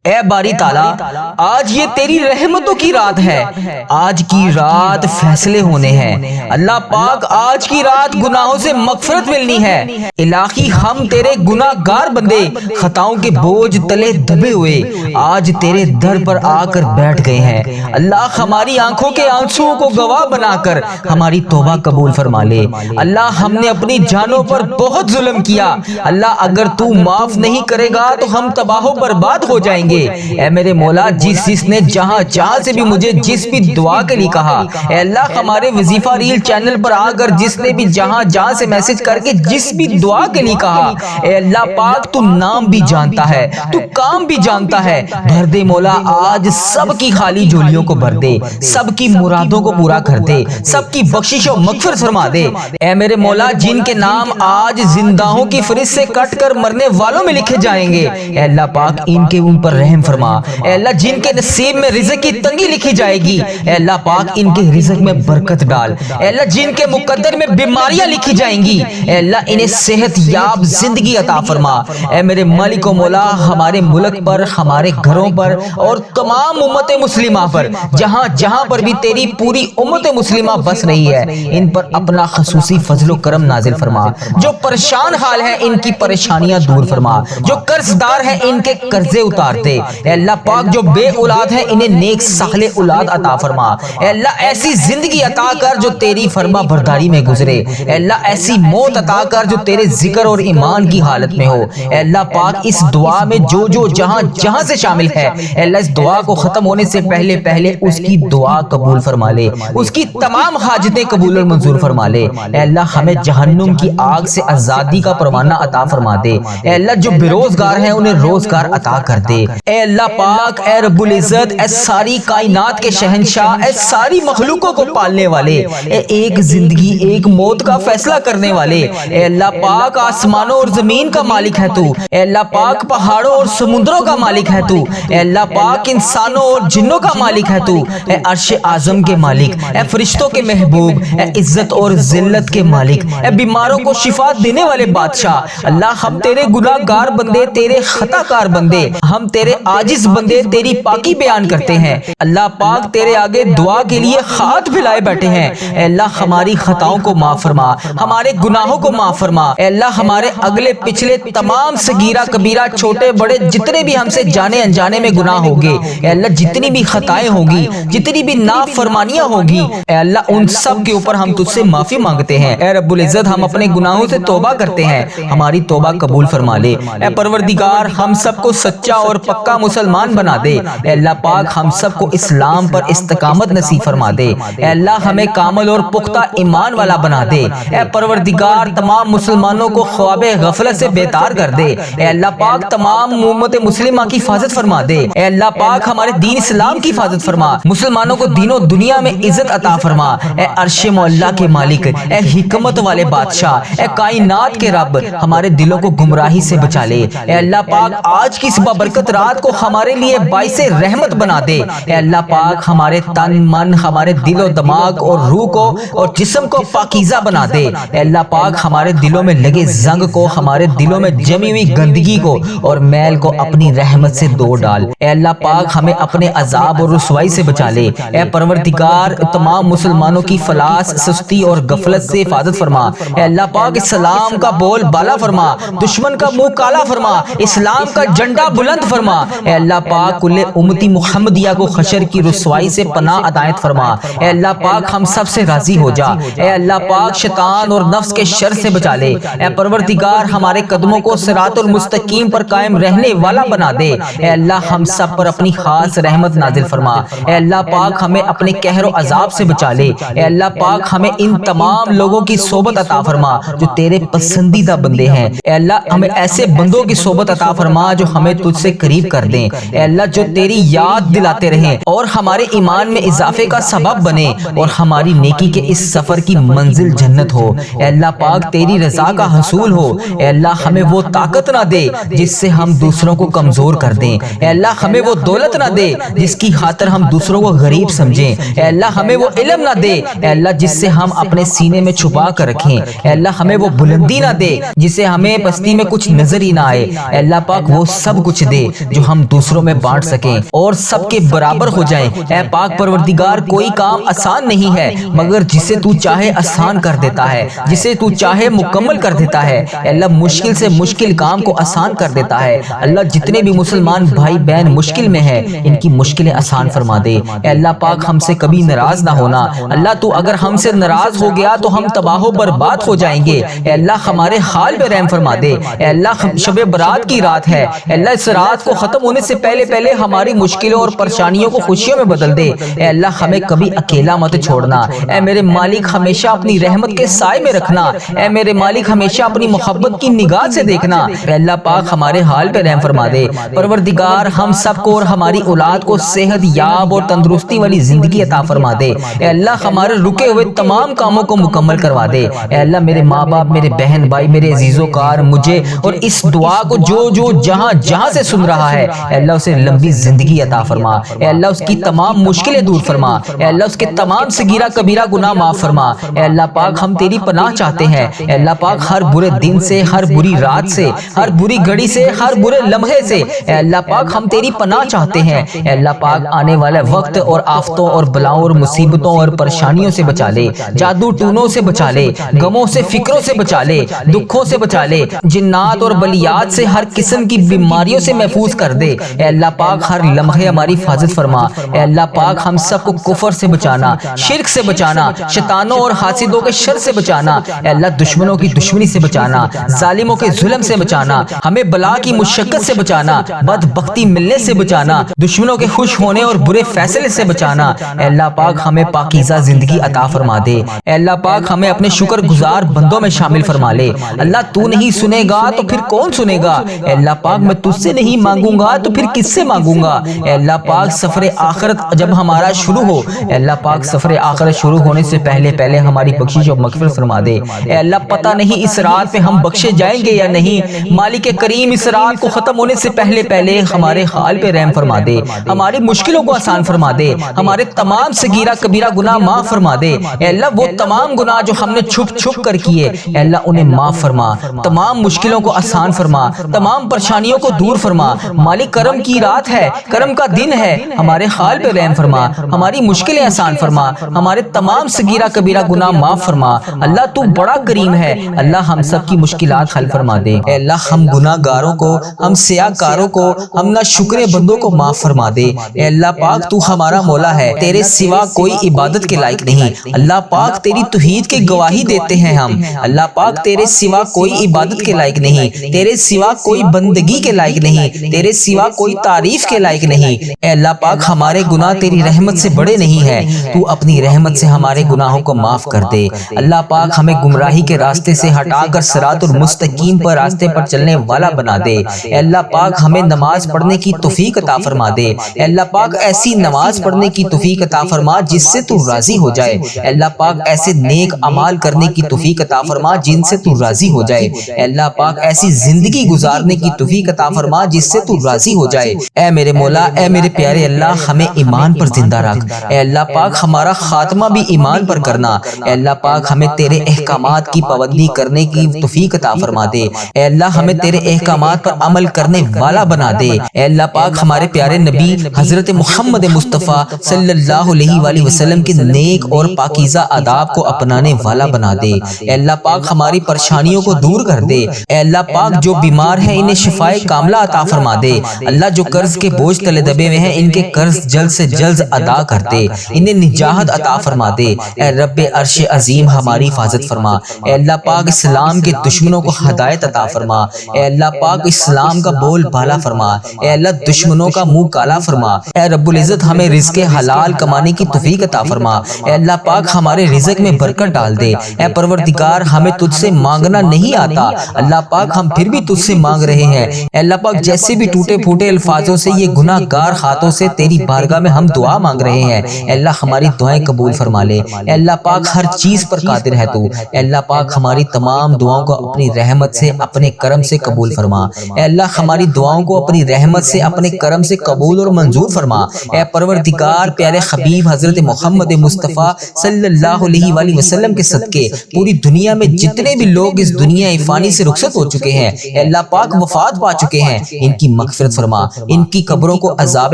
اے باری تعالیٰ، آج یہ تیری رحمتوں کی رات ہے، آج کی رات فیصلے ہونے ہیں۔ اللہ پاک آج کی رات گناہوں سے مغفرت ملنی ہے۔ الہی ہم تیرے گناہ گار بندے خطاؤں کے بوجھ تلے دبے ہوئے آج تیرے در پر آ کر بیٹھ گئے ہیں۔ اللہ ہماری آنکھوں کے آنسوؤں کو گواہ بنا کر ہماری توبہ قبول فرما لے۔ اللہ ہم نے اپنی جانوں پر بہت ظلم کیا، اللہ اگر تو معاف نہیں کرے گا تو ہم تباہ و برباد ہو جائیں گے۔ اے میرے مولا، جس نے جہاں سے بھی مجھے جس بھی دعا کے لیے کہا، اے اللہ ہمارے وظیفہ ریل چینل پر آ کر جس نے بھی جہاں سے میسج کر کے جس بھی دعا کے لیے کہا، اے اللہ پاک تو نام بھی جانتا ہے، تو کام بھی جانتا ہے۔ بھر دے مولا، آج سب کی خالی جھولیوں کو بھر دے، سب کی مرادوں کو پورا کر دے، سب کی بخشش و مغفرت فرما دے۔ اے میرے مولا، جن کے نام آج زندہوں کی فہرست سے کٹ کر مرنے والوں میں لکھے جائیں گے، اے اللہ پاک ان کے اوپر رحم فرما۔ اے اللہ جن کے نصیب میں رزق کی تنگی لکھی جائے گی، اے اللہ پاک ان کے رزق میں برکت ڈال۔ اے اللہ جن کے مقدر میں بیماریاں لکھی جائیں گی، اے اللہ انہیں صحت یاب زندگی عطا فرما۔ اے میرے مالک و مولا، ہمارے ملک پر، ہمارے گھروں پر اور تمام امت مسلمہ پر، جہاں پر بھی تیری پوری امت مسلمہ بس رہی ہے، ان پر اپنا خصوصی فضل و کرم نازل فرما۔ جو پریشان حال ہیں ان کی پریشانیاں دور فرما، جو قرض دار ہیں ان کے قرضے اتار دے۔ اے اللہ پاک جو بے اولاد ہیں انہیں نیک صالح اولاد عطا فرما۔ اے اللہ ایسی زندگی عطا کر جو تیری فرما برداری میں گزرے۔ اے اللہ ایسی موت عطا کر جو تیرے ذکر اور ایمان کی حالت میں ہو۔ اے اللہ پاک اس دعا میں جو جہاں سے شامل ہے، اے اللہ اس دعا کو ختم ہونے سے پہلے اس کی دعا قبول فرما لے، اس کی تمام حاجتیں قبول اور منظور فرما لے۔ اے اللہ ہمیں جہنم کی آگ سے آزادی کا پروانہ عطا فرما دے۔ اے اللہ جو بے روزگار ہیں انہیں روزگار عطا کر دے۔ اے اللہ پاک، اے رب العزت، اے ساری کائنات کے شہنشاہ، اے ساری مخلوقوں کو پالنے والے، اے ایک زندگی ایک موت کا فیصلہ کرنے والے، اے اللہ پاک آسمانوں اور زمین کا مالک ہے تو، اے اللہ پاک پہاڑوں اور سمندروں کا مالک ہے تو، اے اللہ پاک انسانوں اور جنوں کا مالک ہے تو، اے عرش اعظم کے مالک، اے فرشتوں کے محبوب، اے عزت اور ذلت کے مالک، اے بیماروں کو شفا دینے والے بادشاہ۔ اللہ ہم تیرے گناہ گار بندے، تیرے خطا کار بندے، ہم تیرے عاجز بندے تیری پاکی بیان کرتے ہیں۔ اللہ پاک تیرے آگے دعا کے لیے ہاتھ پھیلائے بیٹھے ہیں۔ اے اللہ ہماری خطاؤں کو معاف فرما، ہمارے گناہوں کو معاف فرما۔ اے اللہ ہمارے اگلے پچھلے تمام صغیرہ کبیرہ چھوٹے بڑے جتنے بھی ہم سے جانے انجانے میں گناہ ہوگے، اے اللہ جتنی بھی خطائیں ہوگی، جتنی بھی نافرمانیاں ہوگی، اے اللہ ان سب کے اوپر ہم تجھ سے معافی مانگتے ہیں۔ اے رب العزت ہم اپنے گناہوں سے توبہ کرتے ہیں، ہماری توبہ قبول فرما لے۔ اے پروردگار ہم سب کو سچا اور پکا مسلمان بنا دے۔ اے اللہ پاک ہم سب کو اسلام پر استقامت نصیب فرما دے۔ اے اللہ ہمیں کامل اور پختہ ایمان والا بنا دے۔ اے پروردگار تمام مسلمانوں کو خواب غفلت سے بیدار کر دے۔ اے اللہ پاک تمام امت مسلمہ کی حفاظت فرما دے۔ اے اللہ پاک ہمارے دین اسلام کی حفاظت فرما، مسلمانوں کو دین و دنیا میں عزت عطا فرما۔ اے عرش معلیٰ کے مالک، اے حکمت والے بادشاہ، اے کائنات کے رب، ہمارے دلوں کو گمراہی سے بچا لے۔ اے اللہ پاک آج کی اس بابرکت رات کو ہمارے لیے باعث رحمت بنا دے۔ اے اللہ پاک ہمارے تن من، ہمارے دل و دماغ اور روح کو اور جسم کو پاکیزہ بنا دے۔ اے اللہ پاک ہمارے دلوں میں لگے زنگ کو، ہمارے دلوں میں جمی ہوئی گندگی کو اور میل کو اپنی رحمت سے دھو ڈال۔ اے اللہ پاک ہمیں اپنے عذاب اور رسوائی سے بچا لے۔ اے پروردگار تمام مسلمانوں کی فلاس، سستی اور غفلت سے حفاظت فرما۔ اے اللہ پاک اسلام کا بول بالا فرما، دشمن کا منہ کالا فرما، اسلام کا جھنڈا بلند فرما۔ اے اللہ پاک کل امتی محمدیہ کو حشر کی رسوائی سے پناہ عطایت فرما۔ اے اللہ پاک ہم سب سے راضی ہو جا۔ اے اللہ پاک شیطان اور نفس کے شر سے بچا لے۔ اے پروردگار ہمارے قدموں کو صراط المستقیم پر قائم رہنے والا بنا دے۔ اے اللہ ہم سب پر اپنی خاص رحمت نازل فرما۔ اے اللہ پاک ہمیں اپنے قہر و عذاب سے بچا لے۔ اے اللہ پاک ہمیں ان تمام لوگوں کی صحبت عطا فرما جو تیرے پسندیدہ بندے ہیں۔ اے اللہ ہمیں ایسے بندوں کی صحبت عطا فرما جو ہمیں تجھ سے قریب کر دیں۔ اے اللہ جو تیری یاد دلاتے رہیں اور ہمارے ایمان میں اضافے کا سبب بنے اور ہماری نیکی کے اس سفر کی منزل جنت ہو۔ اے اللہ پاک تیری رضا کا حصول ہو۔ اے اللہ ہمیں وہ طاقت نہ دے جس سے ہم دوسروں کو کمزور کر دیں۔ اے اللہ ہمیں وہ دولت نہ دے جس کی خاطر ہم دوسروں کو غریب سمجھیں۔ اے اللہ ہمیں وہ علم نہ دے اے اللہ جس سے ہم اپنے سینے میں چھپا کر رکھیں۔ اے اللہ ہمیں وہ بلندی نہ دے جسے ہمیں پستی میں کچھ نظر ہی نہ آئے۔ اے اللہ پاک وہ سب کچھ دے جو جو ہم دوسروں میں بانٹ سکیں اور سب کے برابر ہو جائیں۔ اے پاک پروردگار، کوئی کام آسان نہیں ہے مگر جسے تو چاہے آسان کر دیتا ہے، جسے تو چاہے مکمل کر دیتا ہے۔ اے اللہ مشکل سے مشکل کام کو آسان کر دیتا ہے۔ اللہ جتنے بھی مسلمان بھائی بہن مشکل میں ہیں ان کی مشکلیں آسان فرما دے۔ اے اللہ پاک ہم سے کبھی ناراض نہ ہونا۔ اللہ تو اگر ہم سے ناراض ہو گیا تو ہم تباہ و برباد ہو جائیں گے۔ اے اللہ ہمارے حال پہ رحم فرما دے۔ اے اللہ شب برات کی رات ہے، اے اللہ اس رات کو ختم ہونے سے پہلے پہلے ہماری مشکلوں اور پریشانیوں کو خوشیوں میں بدل دے۔ اے اللہ ہمیں کبھی اکیلا مت چھوڑنا۔ اے میرے مالک ہمیشہ اپنی رحمت کے سائے میں رکھنا۔ اے میرے مالک ہمیشہ اپنی محبت کی نگاہ سے دیکھنا۔ اے اللہ پاک ہمارے حال پہ رحم فرما دے۔ پروردگار ہم سب کو اور ہماری اولاد کو صحت یاب اور تندرستی والی زندگی عطا فرما دے۔ اے اللہ ہمارے رکے ہوئے تمام کاموں کو مکمل کروا دے۔ اے اللہ میرے ماں باپ، میرے بہن بھائی، میرے عزیز و کار، مجھے اور اس دعا کو جو جہاں جہاں سے سن رہا ہے، اے اللہ اسے لمبی زندگی عطا فرما۔ اے اللہ اس کی تمام مشکلیں دور فرما۔ اے اللہ اس کے تمام صغیرہ کبیرہ گناہ معاف فرما۔ اے اللہ پاک ہم تیری پناہ چاہتے ہیں۔ اے اللہ پاک ہر برے دن سے، ہر بری رات سے، ہر بری گھڑی سے، ہر برے لمحے سے اے اللہ پاک ہم تیری پناہ چاہتے ہیں۔ اے اللہ پاک آنے والے وقت اور آفتوں اور بلاؤں اور مصیبتوں اور پریشانیوں سے بچا لے، جادو ٹونوں سے بچا لے، غموں سے فکروں سے بچا لے، دکھوں سے بچا لے، جنات اور بلیات سے ہر قسم کی بیماریوں سے محفوظ کر دے۔ اے اللہ پاک ہر لمحے ہماری حفاظت فرما۔ اے اللہ پاک ہم سب کو کفر سے بچانا، شرک سے بچانا، شیطانوں اور حاسدوں کے شر سے بچانا۔ اے اللہ دشمنوں کی دشمنی سے بچانا، ظالموں کے ظلم سے بچانا، ہمیں بلا کی مشقت سے بچانا، بدبختی ملنے سے بچانا، دشمنوں کے خوش ہونے اور برے فیصلے سے بچانا۔ اے اللہ پاک ہمیں پاکیزہ زندگی عطا فرما دے۔ اے اللہ پاک ہمیں اپنے شکر گزار بندوں میں شامل فرما لے۔ اللہ تو نہیں سنے گا تو پھر کون سنے گا؟ اے اللہ پاک میں تجھ سے نہیں مانگوں گا تو پھر کس سے مانگوں گا؟ اے اللہ پاک سفر آخرت جب ہمارا شروع ہو، اے اللہ پاک سفر آخرت شروع ہونے سے پہلے پہلے ہماری بخشش و مغفرت فرما دے۔ اے اللہ پتہ نہیں اس رات پہ ہم بخشے جائیں گے یا نہیں، مالک کریم اس رات کو ختم ہونے سے پہلے پہلے ہمارے حال پہ رحم فرما دے، ہماری مشکلوں کو آسان فرما دے، ہمارے تمام صغیرہ کبیرہ گناہ معاف فرما دے۔ اے اللہ وہ تمام گناہ جو ہم نے چھپ چھپ کر کیے، اے اللہ انہیں معاف فرما، تمام مشکلوں کو آسان فرما، تمام پریشانیوں کو دور فرما۔ مالک کرم کی رات ہے، کرم کا دن ہے، ہمارے حال پہ رحم فرما، ہماری مشکلیں آسان فرما، ہمارے تمام صغیرہ کبیرہ گناہ معاف فرما۔ اللہ تو بڑا کریم ہے، اللہ ہم سب کی مشکلات حل فرما دے۔ اے اللہ ہم گناہ گاروں کو، ہم سیاہ کاروں کو، ہم نہ شکر بندوں کو معاف فرما دے۔ اے اللہ پاک تو ہمارا مولا ہے، تیرے سوا کوئی عبادت کے لائق نہیں۔ اللہ پاک تیری توحید کی گواہی دیتے ہیں ہم، اللہ پاک تیرے سوا کوئی عبادت کے لائق نہیں، تیرے سوا کوئی بندگی کے لائق نہیں، تیرے سوا کوئی تعریف کے لائق نہیں۔ اے اللہ پاک ہمارے گناہ تیری رحمت سے بڑے نہیں ہیں، تو اپنی رحمت سے ہمارے گناہوں کو معاف کر دے۔ اللہ پاک ہمیں گمراہی کے راستے سے ہٹا کر صراط المستقیم پر راستے پر چلنے والا بنا دے۔ اے اللہ پاک ہمیں نماز پڑھنے کی توفیق عطا فرما دے۔ اے اللہ پاک ایسی نماز پڑھنے کی توفیق عطا فرما جس سے تو راضی ہو جائے۔ اے اللہ پاک ایسے نیک اعمال کرنے کی توفیق عطا فرما جن سے تو راضی ہو جائے۔ اے اللہ پاک ایسی زندگی گزارنے کی توفیق عطا فرما جس سے تو راضی ہو جائے۔ اے میرے مولا، اے میرے پیارے اللہ، ہمیں ایمان پر زندہ رکھ۔ اے اللہ پاک ہمارا خاتمہ بھی ایمان پر کرنا۔ اے اللہ پاک ہمیں تیرے احکامات کی پابندی کرنے کی توفیق عطا فرما دے۔ اے اللہ ہمیں تیرے احکامات پر عمل کرنے والا بنا دے۔ اے اللہ پاک ہمارے پیارے نبی حضرت محمد مصطفیٰ صلی اللہ علیہ وآلہ وسلم کے نیک اور پاکیزہ آداب کو اپنانے والا بنا دے۔ اے اللہ پاک ہماری پریشانیوں کو دور کر دے۔ اے اللہ پاک جو بیمار ہیں انہیں شفائے کاملہ عطا فرما دے۔ اللہ جو قرض کے بوجھ تلے دبے ہوئے ہیں ان کے قرض جلد سے جلد ادا کر دے، انہیں نجات عطا فرما دے۔ اے رب عرش عظیم ہماری حفاظت فرما۔ اے اللہ پاک اسلام کے دشمنوں کو ہدایت عطا فرما۔ اے اللہ پاک اسلام کا بول بالا فرما۔ اے اللہ دشمنوں کا منہ کالا فرما۔ اے رب العزت ہمیں رزق حلال کمانے کی توفیق عطا فرما۔ اے اللہ پاک ہمارے رزق میں برکت ڈال دے۔ اے پروردگار ہمیں تجھ سے مانگنا نہیں آتا، اللہ پاک ہم پھر بھی تجھ سے مانگ رہے ہیں۔ اے اللہ پاک جیسے بھی ٹوٹے پھوٹے الفاظوں سے، یہ گناہ گار ہاتھوں سے تیری بارگاہ میں ہم دعا مانگ رہے ہیں، اے اللہ ہماری دعائیں قبول فرما لے۔ اے اللہ پاک ہر چیز پر قادر ہے تو، اے اللہ پاک ہماری تمام دعاؤں کو اپنی رحمت سے، اپنے کرم سے قبول فرما۔ اے اللہ ہماری دعاؤں کو اپنی رحمت سے، اپنے کرم سے قبول اور منظور فرما۔ اے پروردگار پیارے حبیب حضرت محمد مصطفیٰ صلی اللہ علیہ وآلہ وسلم کے صدقے پوری دنیا میں جتنے بھی لوگ اس دنیا فانی سے رخصت ہو چکے ہیں، اے اللہ پاک وفات پا چکے ہیں، ان کی مغفرت فرما، ان کی قبروں کو عذاب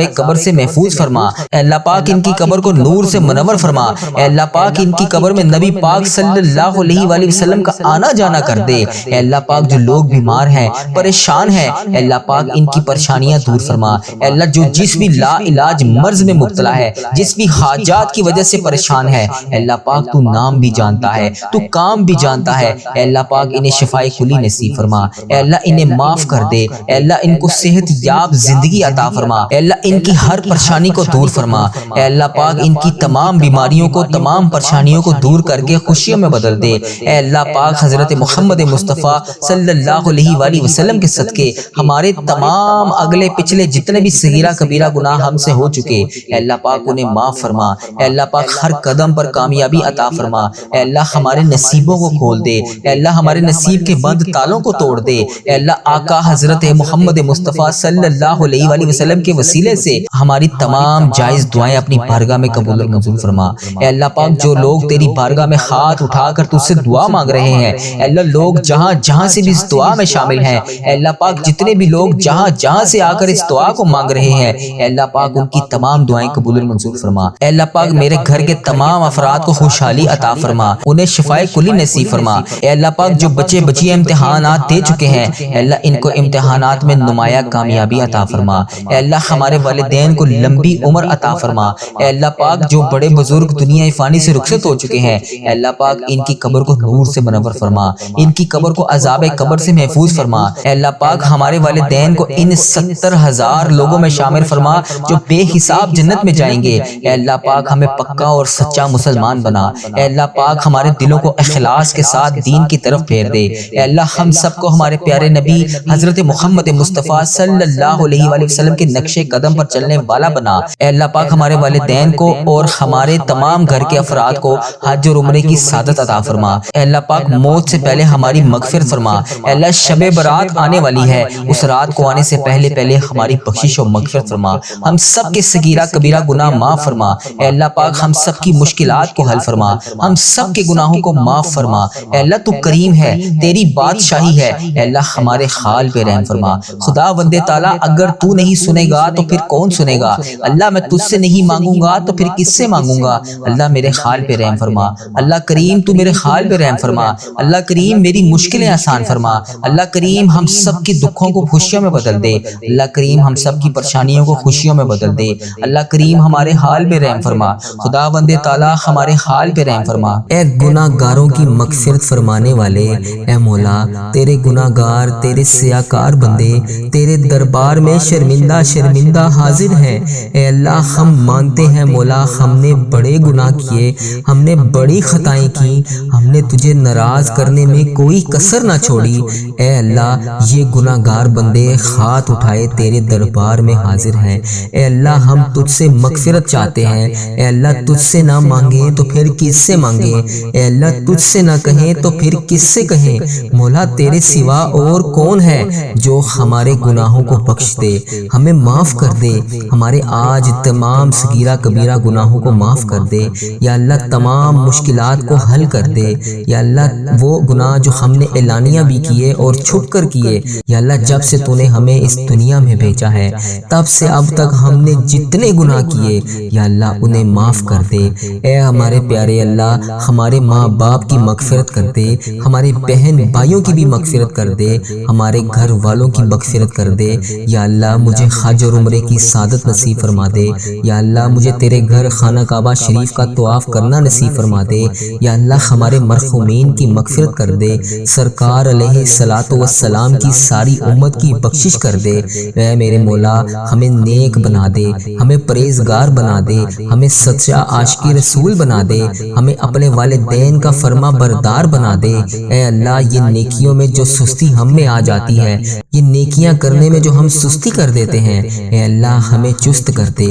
قبر سے محفوظ فرما، اے اللہ پاک ان کی قبر کو نور سے منور فرما، اے اللہ پاک ان کی قبر میں نبی پاک صلی اللہ علیہ وآلہ وسلم کا آنا جانا کر دے، اے اللہ پاک جو لوگ بیمار ہیں، پریشان ہیں، اے اللہ پاک ان کی پریشانیاں دور فرما، اے اللہ جو جس بھی لا علاج مرض میں مبتلا ہے، جس بھی حاجات کی وجہ سے پریشان ہے، اے اللہ پاک تو نام بھی جانتا ہے، تو کام بھی جانتا ہے، اے اللہ پاک انہیں شفائے کلی نصیب فرما، اے اللہ انہیں معاف کر دے، اے اللہ ان کو صحت یاب زندگی عطا فرما، اے اللہ ان کی ہر پریشانی کو دور فرما، اے اللہ پاک ان کی تمام بیماریوں کو، تمام پریشانیوں کو دور کر کے خوشیوں میں بدل دے، اے اللہ پاک حضرت محمد مصطفیٰ صلی اللہ علیہ وآلہ وسلم کے صدقے ہمارے تمام اگلے پچھلے جتنے بھی صغیرہ کبیرہ گناہ ہم سے ہو چکے، اے اللہ پاک انہیں معاف فرما، اے اللہ پاک ہر قدم پر کامیابی عطا فرما، اے اللہ ہمارے نصیبوں کو کھول دے، اے اللہ ہمارے نصیب کے بند تالوں کو توڑ دے، اے اللہ آقا حضرت محمد مصطفیٰ صلی اللہ علیہ وآلہ وسلم کے وسیلے سے ہماری تمام جائز دعائیں اپنی بارگاہ میں قبول اور منظور فرما، اے اللہ پاک جو لوگ تیری بارگاہ میں ہاتھ اٹھا کر تجھ سے دعا مانگ رہے ہیں، اے اللہ لوگ جہاں جہاں سے بھی اس دعا میں شامل ہیں، اے اللہ پاک جتنے بھی لوگ جہاں جہاں سے آ کر اس دعا کو مانگ رہے ہیں، اے اللہ پاک ان کی تمام دعائیں قبول اور منظور فرما، اے اللہ پاک میرے گھر کے تمام افراد کو خوشحالی عطا فرما، انہیں شفائے کلی نصیب فرما، اے اللہ پاک جو بچے بچیاں امتحانات دے چکے ہیں، اے اللہ ان کو امتحانات میں نمایاں کامیابی عطا فرما، اے اللہ ہمارے والدین کو لمبی عمر عطا فرما، اے اللہ پاک جو بڑے بزرگ دنیا فانی سے رخصت ہو چکے ہیں، اے اللہ پاک ان کی قبر کو نور سے منور فرما، ان کی قبر کو عذاب قبر سے محفوظ فرما، اے اللہ پاک ہمارے والدین کو ان 70,000 لوگوں میں شامل فرما جو بے حساب جنت میں جائیں گے، اے اللہ پاک ہمیں پکا اور سچا مسلمان بنا، اے اللہ پاک ہمارے دلوں کو اخلاص کے ساتھ دین کی طرف پھیر دے، اے اللہ ہم سب کو ہمارے پیارے نبی حضرت محمد مصطفیٰ صلی اللہ علیہ وآلہ وسلم کے نقش قدم پر چلنے والا بنا، اے اللہ پاک ہمارے والدین کو اور ہمارے تمام گھر کے افراد کو حج اور عمرے کی سعادت عطا فرما، اے اللہ پاک موت سے پہلے ہماری مغفرت فرما، اے اللہ شب برات آنے والی ہے، اس رات کو آنے سے پہلے ہماری بخشش اور مغفرت فرما، ہم سب کے صغیرہ کبیرہ گناہ معاف فرما، اے اللہ پاک ہم سب کی مشکلات کو حل فرما، ہم سب کے گناہوں کو معاف فرما، اے اللہ تو کریم ہے، تیری بادشاہی ہے، اے اللہ ہمارے حال پہ رحم فرما، خدا وند تعالیٰ اگر تو نہیں سنے گا تو پھر کون سنے گا، اللہ میں تجھ سے نہیں مانگوں گا تو پھر کس سے مانگوں گا، اللہ میرے حال پہ رحم فرما، اللہ کریم تو میرے حال پہ رحم فرما، اللہ کریم میری مشکلیں آسان فرما، اللہ کریم ہم سب کی دکھوں کو خوشیوں میں بدل دے، اللہ کریم ہم سب کی پریشانیوں کو خوشیوں میں بدل دے، اللہ کریم ہمارے حال پہ رحم فرما، خدا بندے تعالیٰ ہمارے حال پہ رحم فرما، اے گناہ گاروں کی مغفرت فرمانے والے، اے مولا تیرے گناہ گار، تیرے سیاکار بندے تیرے دربار میں شرمندہ شرمندہ حاضر ہیں، اے اللہ ہم مانتے ہیں مولا ہم نے بڑے گناہ کیے، ہم نے بڑی خطائیں کی، ہم نے تجھے ناراض کرنے میں کوئی کسر نہ چھوڑی، اے اللہ یہ گناہ گار بندے ہاتھ اٹھائے تیرے دربار میں حاضر ہیں، اے اللہ ہم تجھ سے مغفرت چاہتے ہیں، اے اللہ تجھ سے نہ مانگیں تو پھر کس سے مانگیں، اے اللہ تجھ سے نہ کہیں تو پھر کس سے کہیں، مولا تیرے سوا اور کون ہے جو ہمارے گناہوں کو بخش دے، ہمیں معاف کر دے، ہمارے آج تمام صغیرہ کبیرہ گناہوں کو معاف کر دے، یا اللہ تمام مشکلات کو حل کر دے، یا اللہ وہ گناہ جو ہم نے اعلانیہ بھی کیے اور چھپ کر کیے، یا اللہ جب سے تو نے ہمیں اس دنیا میں بھیجا ہے تب سے اب تک ہم نے جتنے گناہ کیے یا اللہ انہیں معاف کر دے، اے ہمارے پیارے اللہ ہمارے ماں باپ کی مغفرت کر دے، ہمارے بہن بھائیوں کی بھی مغفرت کر دے، ہمارے گھر والوں کی مغفرت کر دے، یا اللہ مجھے حج اور عمرے کی سعادت نصیب فرما دے، یا اللہ مجھے تیرے گھر خانہ کعبہ شریف کا طواف کرنا نصیب فرما دے، یا اللہ ہمارے مرحومین کی مغفرت کر دے، سرکار علیہ الصلوۃ والسلام کی ساری امت کی بخشش کر دے، اے میرے مولا ہمیں نیک بنا دے، ہمیں پرہیزگار بنا دے، ہمیں سچا عاشق رسول بنا دے، ہمیں اپنے والدین کا فرما بردار بنا دے، اے اللہ یہ نیکیوں میں جو سستی ہم میں آ جاتی ہے، یہ نیکیاں کرنے میں جو ہم سستی کر دیتے ہیں، اے اللہ ہمیں چست کر دے،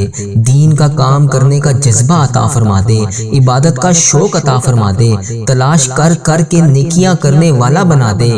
دین کا کام کرنے کا جذبہ عطا فرما دے، عبادت کا شوق عطا فرما دے، تلاش کر کر کے نیکیاں کرنے والا بنا دے،